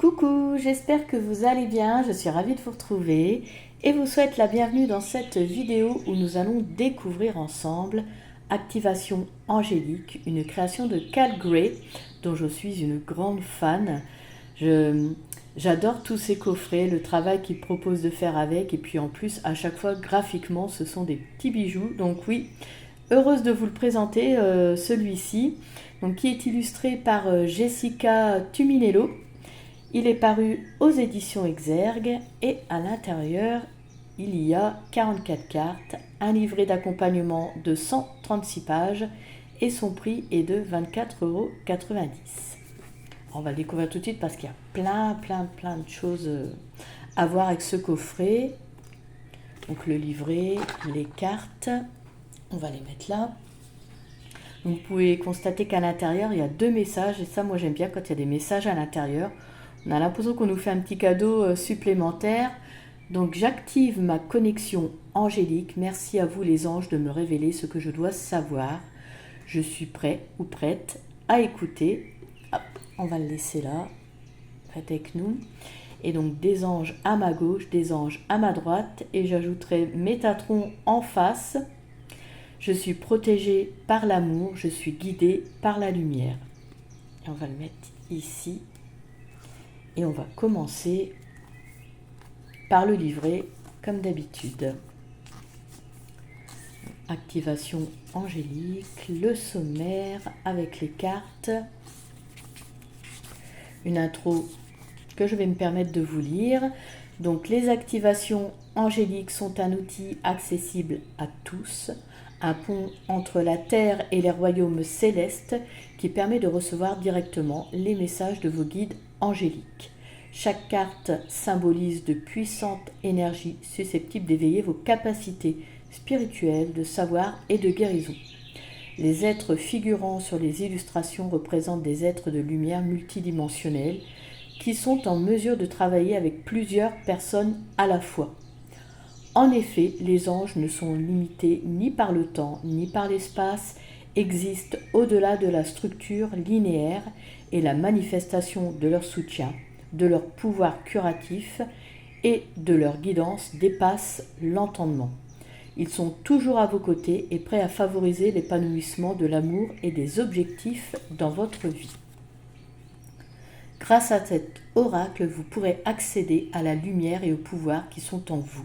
Coucou, j'espère que vous allez bien, je suis ravie de vous retrouver et vous souhaite la bienvenue dans cette vidéo où nous allons découvrir ensemble Activation Angélique, une création de Cal Gray dont je suis une grande fan. J'adore tous ces coffrets, le travail qu'il propose de faire avec et puis en plus à chaque fois graphiquement ce sont des petits bijoux. Donc oui, heureuse de vous le présenter celui-ci, donc, qui est illustré par Jessica Tuminello. Il est paru aux éditions Exergue et à l'intérieur, il y a 44 cartes, un livret d'accompagnement de 136 pages et son prix est de 24,90 €. On va le découvrir tout de suite parce qu'il y a plein de choses à voir avec ce coffret. Donc le livret, les cartes, on va les mettre là. Donc, vous pouvez constater qu'à l'intérieur, il y a 2 messages et ça moi j'aime bien quand il y a des messages à l'intérieur. On a l'impression qu'on nous fait un petit cadeau supplémentaire. Donc j'active ma connexion angélique. Merci à vous les anges de me révéler ce que je dois savoir. Je suis prêt ou prête à écouter. Hop, on va le laisser là. Faites avec nous. Et donc des anges à ma gauche, des anges à ma droite. Et j'ajouterai Métatron en face. Je suis protégée par l'amour. Je suis guidée par la lumière. Et on va le mettre ici. Et on va commencer par le livret, comme d'habitude. Activation angélique, le sommaire avec les cartes. Une intro que je vais me permettre de vous lire. Donc, les activations angéliques sont un outil accessible à tous, un pont entre la terre et les royaumes célestes qui permet de recevoir directement les messages de vos guides angéliques. Chaque carte symbolise de puissantes énergies susceptibles d'éveiller vos capacités spirituelles, de savoir et de guérison. Les êtres figurant sur les illustrations représentent des êtres de lumière multidimensionnels qui sont en mesure de travailler avec plusieurs personnes à la fois. En effet, les anges ne sont limités ni par le temps ni par l'espace, existent au-delà de la structure linéaire et la manifestation de leur soutien, de leur pouvoir curatif et de leur guidance dépasse l'entendement. Ils sont toujours à vos côtés et prêts à favoriser l'épanouissement de l'amour et des objectifs dans votre vie. Grâce à cet oracle, vous pourrez accéder à la lumière et au pouvoir qui sont en vous.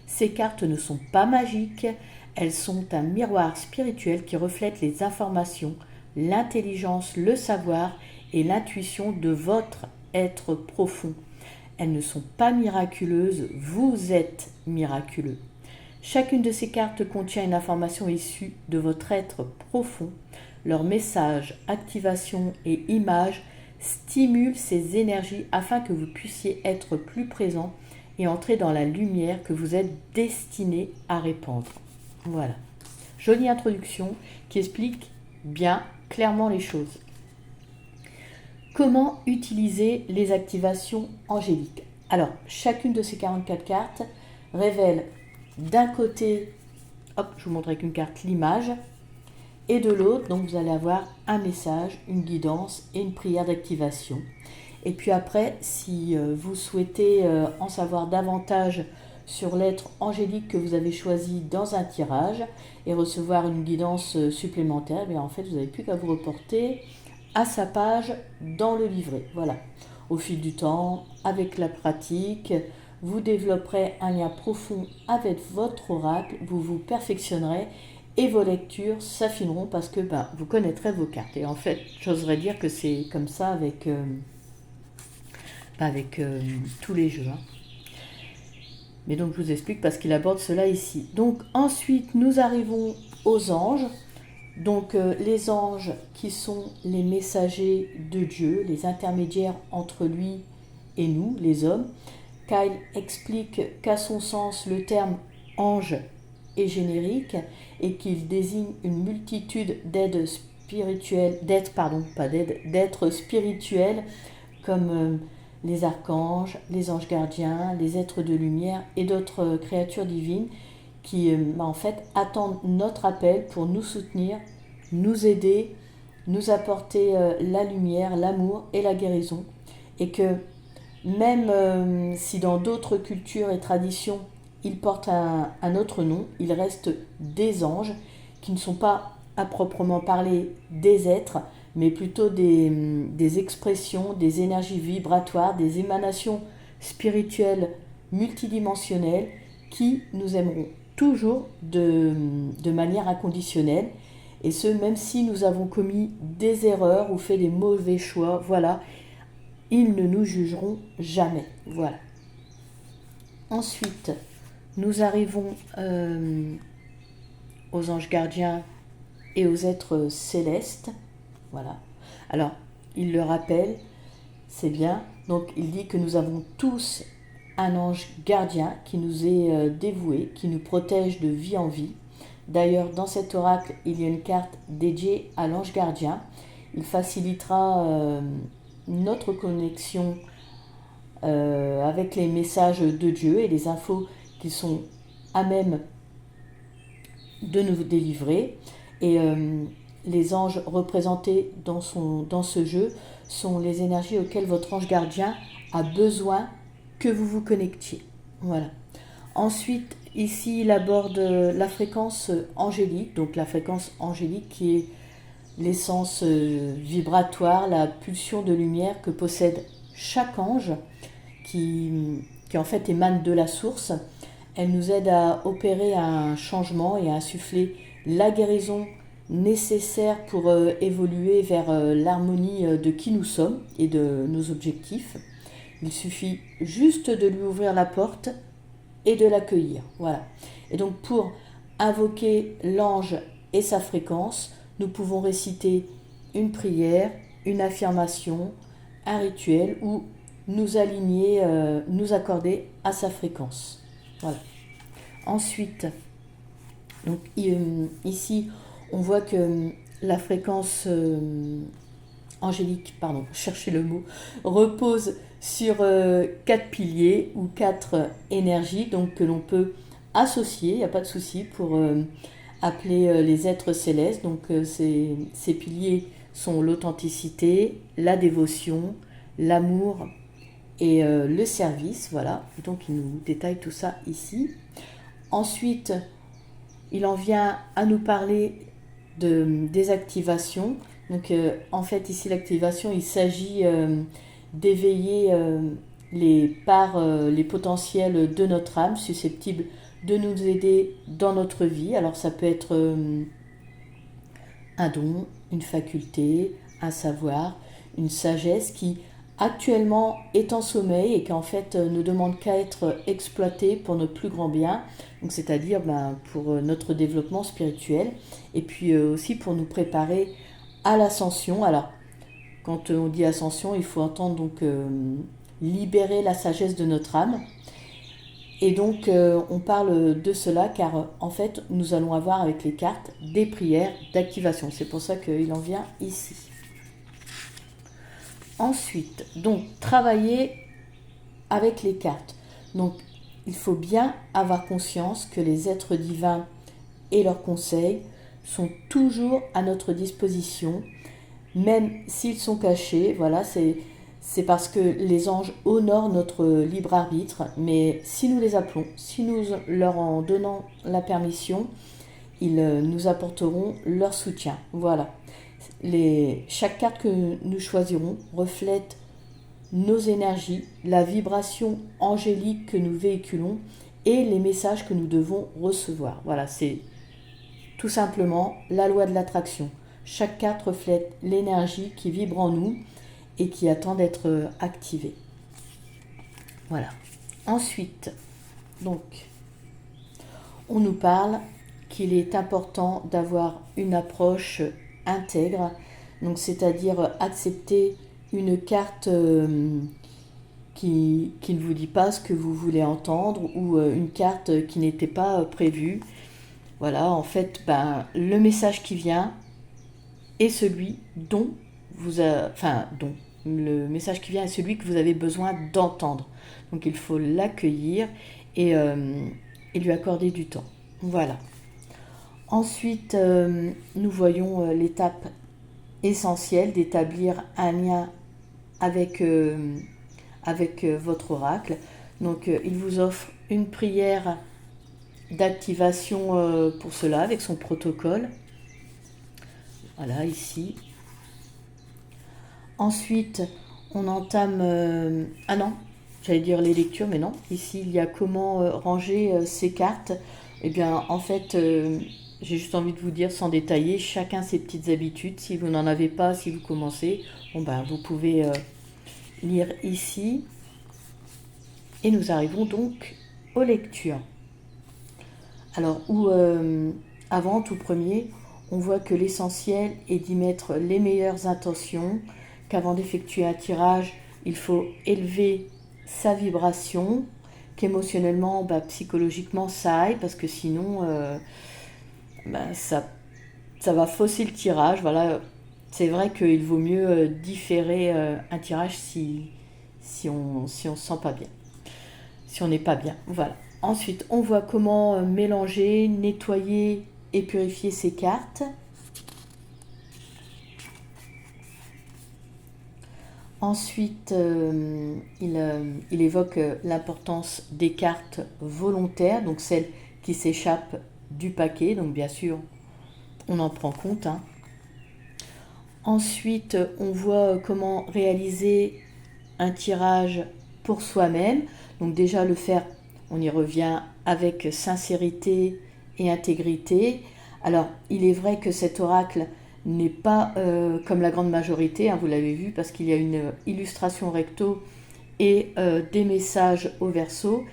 Ces cartes ne sont pas magiques, elles sont un miroir spirituel qui reflète les informations, l'intelligence, le savoir et l'intuition de votre être profond. Elles ne sont pas miraculeuses, vous êtes miraculeux. Chacune de ces cartes contient une information issue de votre être profond. Leurs messages, activations et images stimulent ces énergies afin que vous puissiez être plus présent et entrer dans la lumière que vous êtes destiné à répandre. Voilà. Jolie introduction qui explique bien clairement les choses. Comment utiliser les activations angéliques? Alors, chacune de ces 44 cartes révèle d'un côté, hop, je vous montre avec une carte l'image, et de l'autre, donc vous allez avoir un message, une guidance et une prière d'activation. Et puis après, si vous souhaitez en savoir davantage sur l'être angélique que vous avez choisi dans un tirage et recevoir une guidance supplémentaire, bien en fait, vous n'avez plus qu'à vous reporter à sa page dans le livret. Voilà. Au fil du temps, avec la pratique, vous développerez un lien profond avec votre oracle, vous vous perfectionnerez et vos lectures s'affineront parce que vous connaîtrez vos cartes. Et en fait, j'oserais dire que c'est comme ça avec tous les jeux. Mais donc je vous explique parce qu'il aborde cela ici. Donc ensuite, nous arrivons aux anges. Donc les anges qui sont les messagers de Dieu, les intermédiaires entre lui et nous, les hommes. Kyle explique qu'à son sens, le terme ange est générique et qu'il désigne une multitude d'êtres spirituels comme les archanges, les anges gardiens, les êtres de lumière et d'autres créatures divines qui en fait attendent notre appel pour nous soutenir, nous aider, nous apporter la lumière, l'amour et la guérison. et que même si dans d'autres cultures et traditions, ils portent un autre nom, ils restent des anges qui ne sont pas à proprement parler des êtres, mais plutôt des expressions, des énergies vibratoires, des émanations spirituelles multidimensionnelles qui nous aimeront toujours de manière inconditionnelle. Et ce, même si nous avons commis des erreurs ou fait des mauvais choix, voilà, ils ne nous jugeront jamais. Voilà. Ensuite, nous arrivons aux anges gardiens et aux êtres célestes. Voilà. Alors, il le rappelle, c'est bien. Donc, il dit que nous avons tous un ange gardien qui nous est dévoué, qui nous protège de vie en vie. D'ailleurs, dans cet oracle, il y a une carte dédiée à l'ange gardien. Il facilitera notre connexion avec les messages de Dieu et les infos qui sont à même de nous délivrer. Et les anges représentés dans ce jeu sont les énergies auxquelles votre ange gardien a besoin que vous vous connectiez. Voilà. Ensuite, ici, il aborde la fréquence angélique, donc la fréquence angélique qui est l'essence vibratoire, la pulsion de lumière que possède chaque ange qui en fait émane de la source. Elle nous aide à opérer un changement et à insuffler la guérison nécessaire pour évoluer vers l'harmonie de qui nous sommes et de nos objectifs. Il suffit juste de lui ouvrir la porte et de l'accueillir. Voilà. Et donc pour invoquer l'ange et sa fréquence, nous pouvons réciter une prière, une affirmation, un rituel ou nous aligner, nous accorder à sa fréquence. Voilà. Ensuite, donc, ici, on voit que la fréquence angélique, pardon, cherchez le mot, repose sur 4 piliers ou 4 énergies donc, que l'on peut associer, il n'y a pas de souci pour appeler les êtres célestes. Donc ces piliers sont l'authenticité, la dévotion, l'amour et le service. Voilà, donc il nous détaille tout ça ici. Ensuite, il en vient à nous parler des activations. Donc en fait ici l'activation, il s'agit d'éveiller les parts, les potentiels de notre âme susceptibles de nous aider dans notre vie. Alors ça peut être un don, une faculté, un savoir, une sagesse qui actuellement est en sommeil et qui en fait ne demande qu'à être exploitée pour notre plus grand bien, donc c'est-à-dire pour notre développement spirituel et puis aussi pour nous préparer à l'ascension. Alors quand on dit ascension, il faut entendre donc libérer la sagesse de notre âme. Et donc on parle de cela car en fait nous allons avoir avec les cartes des prières d'activation. C'est pour ça qu'il en vient ici. Ensuite, donc travailler avec les cartes. Donc il faut bien avoir conscience que les êtres divins et leurs conseils sont toujours à notre disposition, même s'ils sont cachés. Voilà, c'est parce que les anges honorent notre libre arbitre, mais si nous les appelons, si nous leur en donnons la permission, ils nous apporteront leur soutien. Voilà. Chaque carte que nous choisirons reflète nos énergies, la vibration angélique que nous véhiculons et les messages que nous devons recevoir. Voilà, c'est tout simplement la loi de l'attraction. Chaque carte reflète l'énergie qui vibre en nous et qui attend d'être activée. Voilà. Ensuite, donc, on nous parle qu'il est important d'avoir une approche intègre, donc c'est-à-dire accepter une carte qui ne vous dit pas ce que vous voulez entendre ou une carte qui n'était pas prévue. Voilà, en fait, le message qui vient est celui le message qui vient est celui que vous avez besoin d'entendre. Donc il faut l'accueillir et lui accorder du temps. Voilà. Ensuite, nous voyons l'étape essentielle d'établir un lien avec, votre oracle. Donc il vous offre une prière d'activation pour cela avec son protocole. Voilà, ici. Ensuite, on entame... ah non, j'allais dire les lectures, mais non. Ici, il y a comment ranger ces cartes. Eh bien, en fait, j'ai juste envie de vous dire, sans détailler, chacun ses petites habitudes. Si vous n'en avez pas, si vous commencez, bon ben, vous pouvez lire ici. Et nous arrivons donc aux lectures. Alors, avant, tout premier, on voit que l'essentiel est d'y mettre les meilleures intentions, qu'avant d'effectuer un tirage, il faut élever sa vibration, qu'émotionnellement, psychologiquement, ça aille, parce que sinon, ça va fausser le tirage. Voilà, c'est vrai qu'il vaut mieux différer un tirage si on se sent pas bien, si on n'est pas bien. Voilà. Ensuite, on voit comment mélanger, nettoyer et purifier ses cartes. Ensuite, il évoque l'importance des cartes volontaires, donc celles qui s'échappent du paquet. Donc bien sûr, on en prend compte. Ensuite, on voit comment réaliser un tirage pour soi-même. Donc déjà le faire, on y revient avec sincérité et intégrité. Alors, il est vrai que cet oracle n'est pas comme la grande majorité, vous l'avez vu, parce qu'il y a une illustration recto et des messages au verso,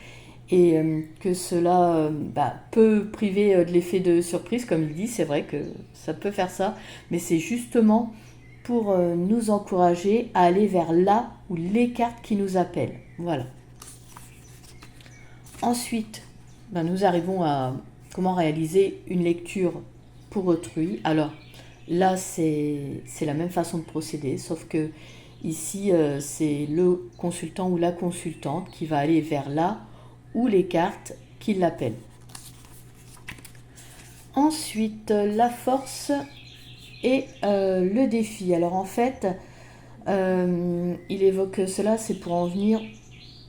et que cela peut priver de l'effet de surprise, comme il dit. C'est vrai que ça peut faire ça, mais c'est justement pour nous encourager à aller vers là ou les cartes qui nous appellent. Voilà. Ensuite, nous arrivons à comment réaliser une lecture pour autrui. Alors là, c'est la même façon de procéder, sauf que ici, c'est le consultant ou la consultante qui va aller vers là ou les cartes qui l'appellent. Ensuite, la force et le défi. Alors en fait, il évoque cela, c'est pour en venir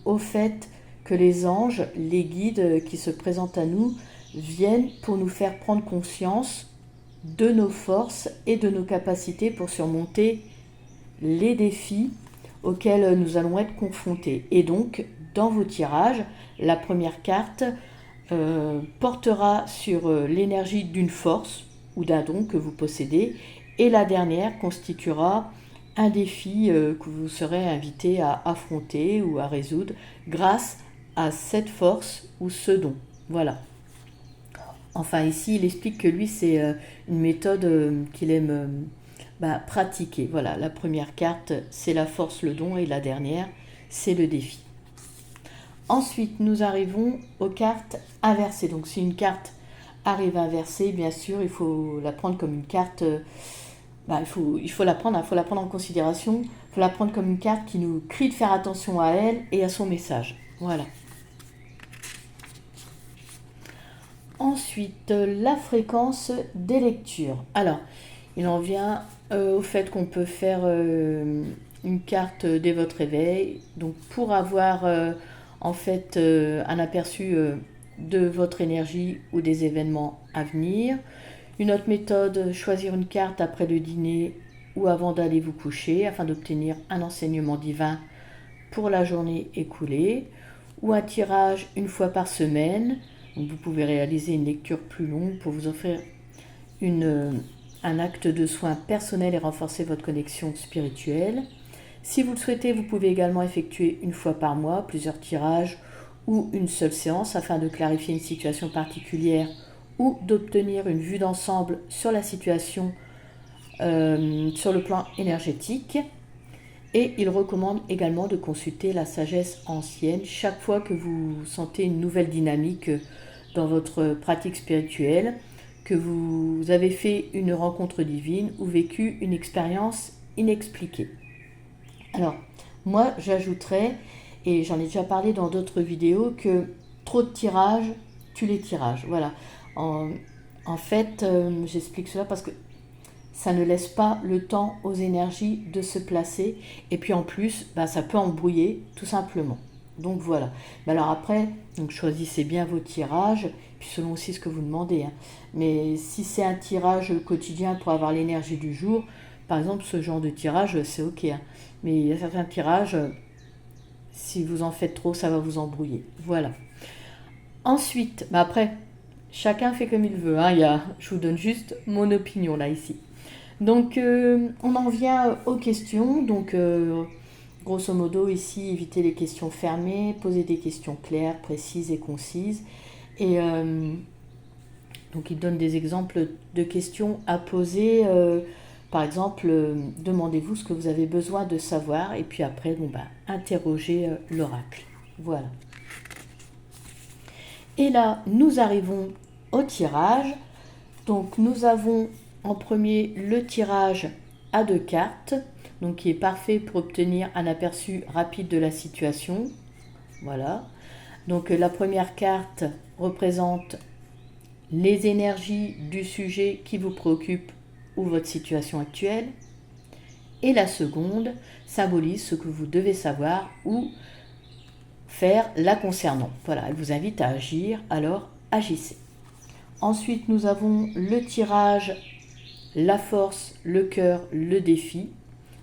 au fait que les anges, les guides qui se présentent à nous, viennent pour nous faire prendre conscience de nos forces et de nos capacités pour surmonter les défis auxquels nous allons être confrontés. Et donc, dans vos tirages, la première carte portera sur l'énergie d'une force ou d'un don que vous possédez, et la dernière constituera un défi que vous serez invité à affronter ou à résoudre grâce à cette force ou ce don. Voilà. Enfin, ici, il explique que lui, c'est une méthode qu'il aime pratiquer. Voilà, la première carte, c'est la force, le don, et la dernière, c'est le défi. Ensuite, nous arrivons aux cartes inversées. Donc, si une carte arrive inversée, bien sûr, il faut la prendre comme une carte... il faut la prendre en considération. Il faut la prendre comme une carte qui nous crie de faire attention à elle et à son message. Voilà. Ensuite, la fréquence des lectures. Alors, il en vient au fait qu'on peut faire une carte dès votre réveil. Donc, pour avoir un aperçu de votre énergie ou des événements à venir. Une autre méthode, choisir une carte après le dîner ou avant d'aller vous coucher afin d'obtenir un enseignement divin pour la journée écoulée. Ou un tirage une fois par semaine. Donc vous pouvez réaliser une lecture plus longue pour vous offrir un acte de soin personnel et renforcer votre connexion spirituelle. Si vous le souhaitez, vous pouvez également effectuer une fois par mois plusieurs tirages ou une seule séance afin de clarifier une situation particulière ou d'obtenir une vue d'ensemble sur la situation sur le plan énergétique. Et il recommande également de consulter la sagesse ancienne chaque fois que vous sentez une nouvelle dynamique dans votre pratique spirituelle, que vous avez fait une rencontre divine ou vécu une expérience inexpliquée. Alors, moi, j'ajouterais, et j'en ai déjà parlé dans d'autres vidéos, que trop de tirages tue les tirages. Voilà. En fait, j'explique cela parce que ça ne laisse pas le temps aux énergies de se placer. Et puis en plus, ça peut embrouiller tout simplement. Donc voilà. Alors après, donc choisissez bien vos tirages, puis selon aussi ce que vous demandez. Mais si c'est un tirage quotidien pour avoir l'énergie du jour, par exemple, ce genre de tirage, c'est ok. Mais il y a certains tirages, si vous en faites trop, ça va vous embrouiller. Voilà. Ensuite, après, chacun fait comme il veut. Je vous donne juste mon opinion là, ici. Donc, on en vient aux questions. Donc, grosso modo, ici, évitez les questions fermées, posez des questions claires, précises et concises. Et donc, il donne des exemples de questions à poser. Par exemple, demandez-vous ce que vous avez besoin de savoir. Et puis après, interrogez l'oracle. Voilà. Et là, nous arrivons au tirage. Donc, nous avons en premier le tirage à 2 cartes, donc qui est parfait pour obtenir un aperçu rapide de la situation. Voilà. Donc, la première carte représente les énergies du sujet qui vous préoccupe ou votre situation actuelle. Et la seconde symbolise ce que vous devez savoir ou faire la concernant. Voilà, elle vous invite à agir, alors agissez. Ensuite, nous avons le tirage, la force, le cœur, le défi.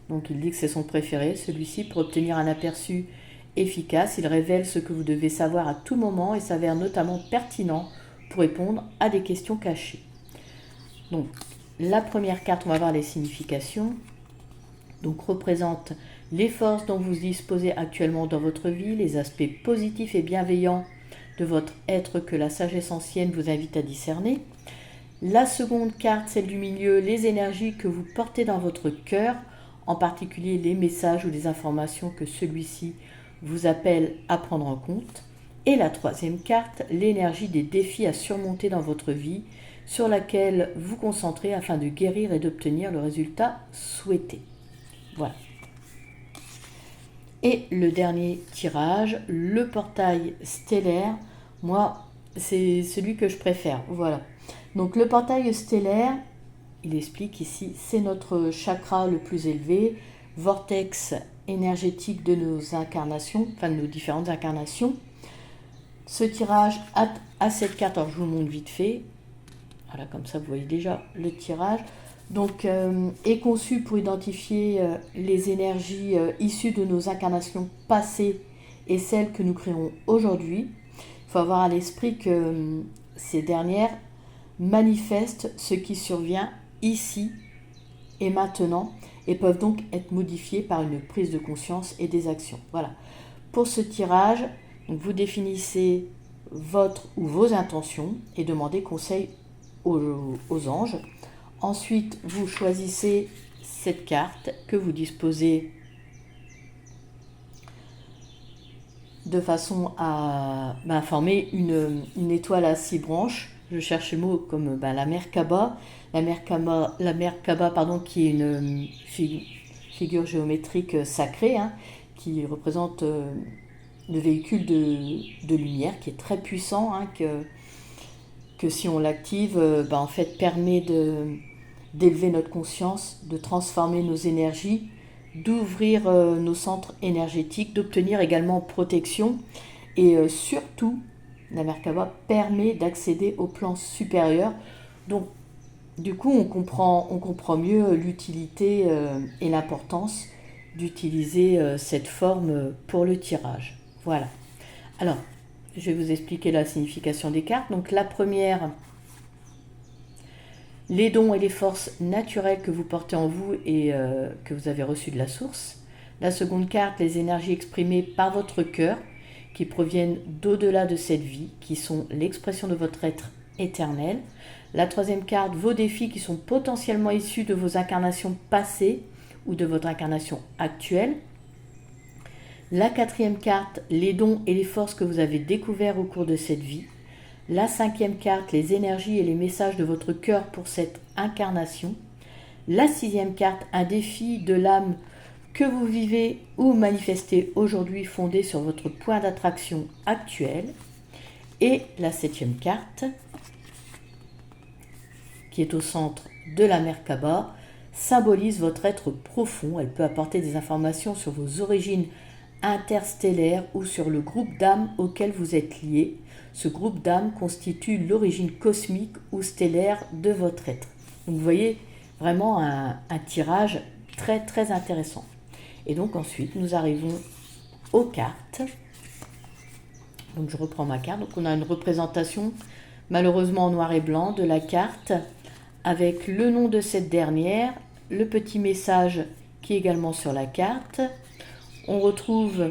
Donc il dit que c'est son préféré, celui-ci, pour obtenir un aperçu efficace. Il révèle ce que vous devez savoir à tout moment et s'avère notamment pertinent pour répondre à des questions cachées. Donc la première carte, on va voir les significations. Donc représente les forces dont vous disposez actuellement dans votre vie, les aspects positifs et bienveillants de votre être que la sagesse ancienne vous invite à discerner. La seconde carte, celle du milieu, les énergies que vous portez dans votre cœur, en particulier les messages ou les informations que celui-ci vous appelle à prendre en compte. Et la troisième carte, l'énergie des défis à surmonter dans votre vie, sur laquelle vous concentrez afin de guérir et d'obtenir le résultat souhaité. Voilà. Et le dernier tirage, le portail stellaire. Moi, c'est celui que je préfère. Voilà. Donc le portail stellaire, il explique ici, c'est notre chakra le plus élevé, vortex énergétique de nos incarnations, enfin de nos différentes incarnations. Ce tirage a cette carte, alors je vous le montre vite fait. Voilà, comme ça vous voyez déjà le tirage. Donc, est conçu pour identifier les énergies issues de nos incarnations passées et celles que nous créons aujourd'hui. Il faut avoir à l'esprit que ces dernières manifestent ce qui survient ici et maintenant et peuvent donc être modifiées par une prise de conscience et des actions. Voilà. Pour ce tirage, donc vous définissez votre ou vos intentions et demandez conseil aux anges. Ensuite, vous choisissez cette carte que vous disposez de façon à former une étoile à 6 branches. Je cherche le mot comme la Merkaba. La Merkaba, qui est une figure géométrique sacrée, qui représente le véhicule de lumière, qui est très puissant, que si on l'active, en fait, permet d'élever notre conscience, de transformer nos énergies, d'ouvrir nos centres énergétiques, d'obtenir également protection et surtout, la Merkaba permet d'accéder au plan supérieur. Donc, du coup, on comprend mieux l'utilité et l'importance d'utiliser cette forme pour le tirage. Voilà. Alors, je vais vous expliquer la signification des cartes. Donc, la première, les dons et les forces naturelles que vous portez en vous et que vous avez reçues de la source. La seconde carte, les énergies exprimées par votre cœur qui proviennent d'au-delà de cette vie, qui sont l'expression de votre être éternel. La troisième carte, vos défis qui sont potentiellement issus de vos incarnations passées ou de votre incarnation actuelle. La quatrième carte, les dons et les forces que vous avez découverts au cours de cette vie. La cinquième carte, les énergies et les messages de votre cœur pour cette incarnation. La sixième carte, un défi de l'âme que vous vivez ou manifestez aujourd'hui fondé sur votre point d'attraction actuel. Et la septième carte, qui est au centre de la Merkaba, symbolise votre être profond. Elle peut apporter des informations sur vos origines interstellaires ou sur le groupe d'âmes auquel vous êtes lié. Ce groupe d'âmes constitue l'origine cosmique ou stellaire de votre être. Donc vous voyez vraiment un tirage très très intéressant. Et donc ensuite nous arrivons aux cartes. Donc je reprends ma carte. Donc on a une représentation malheureusement en noir et blanc de la carte avec le nom de cette dernière, le petit message qui est également sur la carte. On retrouve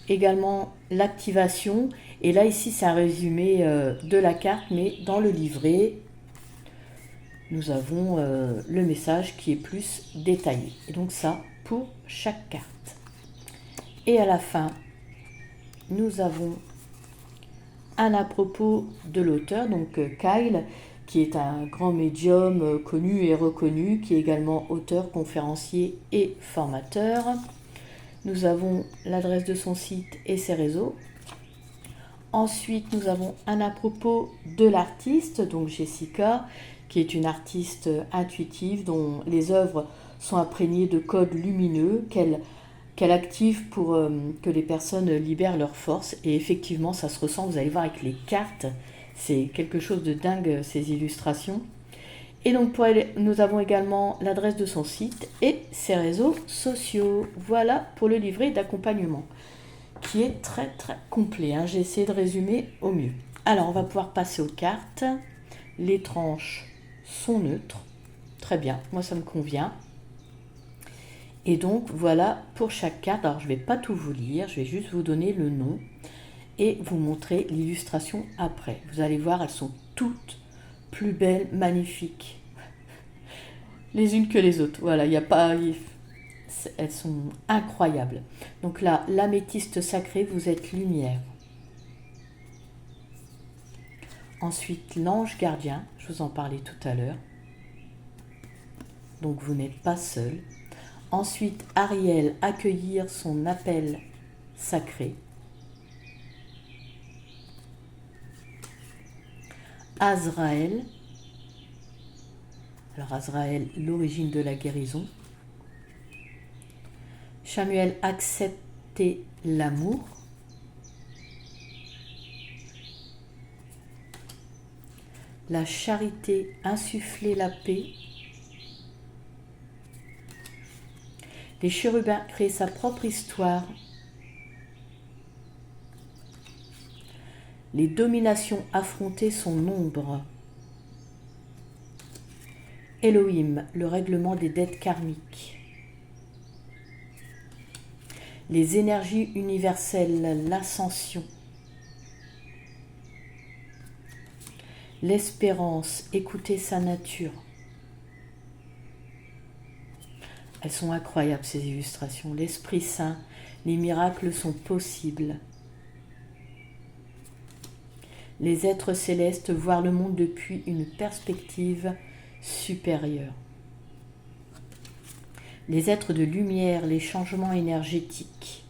également l'activation. Et là, ici, c'est un résumé de la carte, mais dans le livret, nous avons le message qui est plus détaillé. Et donc ça, pour chaque carte. Et à la fin, nous avons un à propos de l'auteur, donc Kyle, qui est un grand médium connu et reconnu, qui est également auteur, conférencier et formateur. Nous avons l'adresse de son site et ses réseaux. Ensuite, nous avons un à propos de l'artiste, donc Jessica, qui est une artiste intuitive dont les œuvres sont imprégnées de codes lumineux qu'elle active pour que les personnes libèrent leur force. Et effectivement, ça se ressent, vous allez voir avec les cartes, c'est quelque chose de dingue ces illustrations. Et donc pour elle, nous avons également l'adresse de son site et ses réseaux sociaux. Voilà pour le livret d'accompagnement, qui est très très complet. J'ai essayé de résumer au mieux. Alors on va pouvoir passer aux cartes. Les tranches sont neutres. Très bien, moi ça me convient. Et donc voilà pour chaque carte. Alors je ne vais pas tout vous lire, je vais juste vous donner le nom et vous montrer l'illustration après. Vous allez voir, elles sont toutes plus belles, magnifiques, les unes que les autres. Voilà, il n'y a pas... Elles sont incroyables. Donc là, l'améthyste sacré, vous êtes lumière. Ensuite, l'ange gardien, je vous en parlais tout à l'heure. Donc vous n'êtes pas seul. Ensuite, Ariel, accueillir son appel sacré. Azraël. Alors Azraël, l'origine de la guérison. Chamuel, accepter l'amour. La charité, insuffler la paix. Les chérubins, créer sa propre histoire. Les dominations, affronter son ombre. Elohim, le règlement des dettes karmiques. Les énergies universelles, l'ascension. L'espérance, écouter sa nature. Elles sont incroyables ces illustrations. L'Esprit Saint, les miracles sont possibles. Les êtres célestes, voir le monde depuis une perspective supérieure. Les êtres de lumière, les changements énergétiques.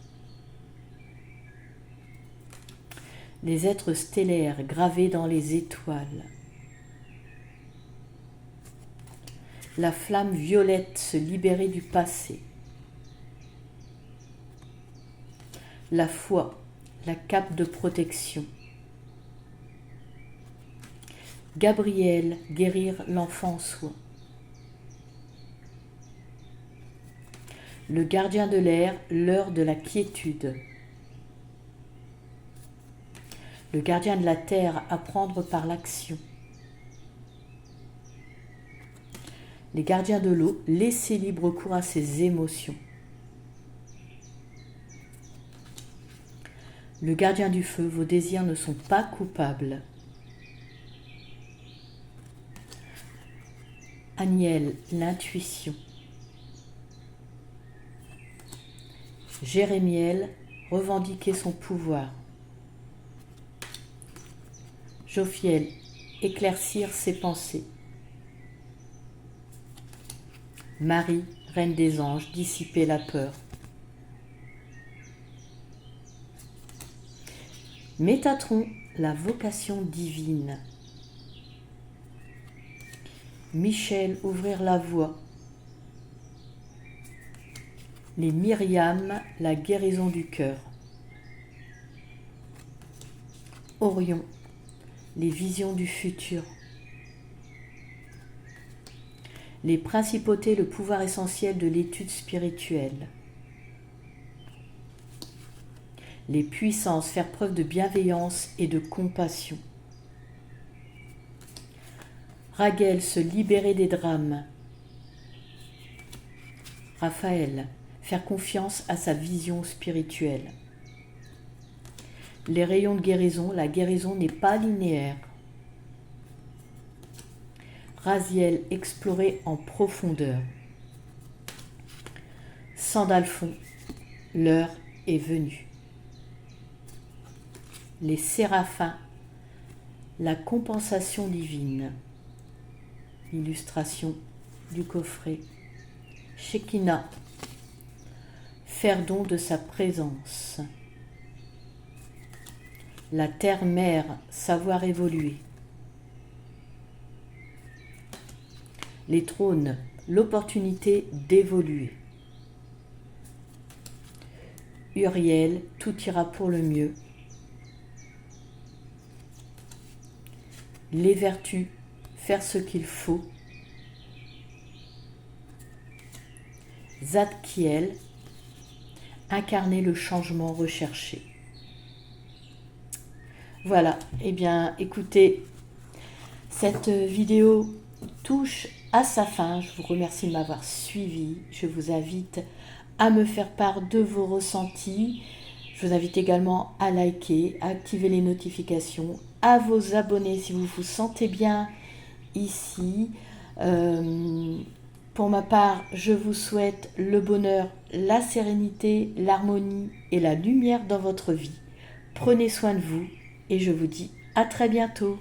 Les êtres stellaires gravés dans les étoiles. La flamme violette, se libérer du passé. La foi, la cape de protection. Gabriel, guérir l'enfant en soi. Le gardien de l'air, l'heure de la quiétude. Le gardien de la terre, apprendre par l'action. Les gardiens de l'eau, laissez libre cours à ses émotions. Le gardien du feu, vos désirs ne sont pas coupables. Aniel, l'intuition. Jérémiel, revendiquer son pouvoir. Jophiel, éclaircir ses pensées. Marie, reine des anges, dissiper la peur. Métatron, la vocation divine. Michel, ouvrir la voie. Les Myriam, la guérison du cœur. Orion, les visions du futur. Les principautés, le pouvoir essentiel de l'étude spirituelle. Les puissances, faire preuve de bienveillance et de compassion. Raguel, se libérer des drames. Raphaël, faire confiance à sa vision spirituelle. Les rayons de guérison, la guérison n'est pas linéaire. Raziel, explorer en profondeur. Sandalphon, l'heure est venue. Les séraphins, la compensation divine. Illustration du coffret. Shekinah, faire don de sa présence. La terre-mère, savoir évoluer. Les trônes, l'opportunité d'évoluer. Uriel, tout ira pour le mieux. Les vertus, faire ce qu'il faut. Zadkiel, incarner le changement recherché. Voilà, eh bien écoutez, cette vidéo touche à sa fin. Je vous remercie de m'avoir suivi. Je vous invite à me faire part de vos ressentis. Je vous invite également à liker, à activer les notifications, à vous abonner si vous vous sentez bien ici. Pour ma part, je vous souhaite le bonheur, la sérénité, l'harmonie et la lumière dans votre vie. Prenez soin de vous et je vous dis à très bientôt.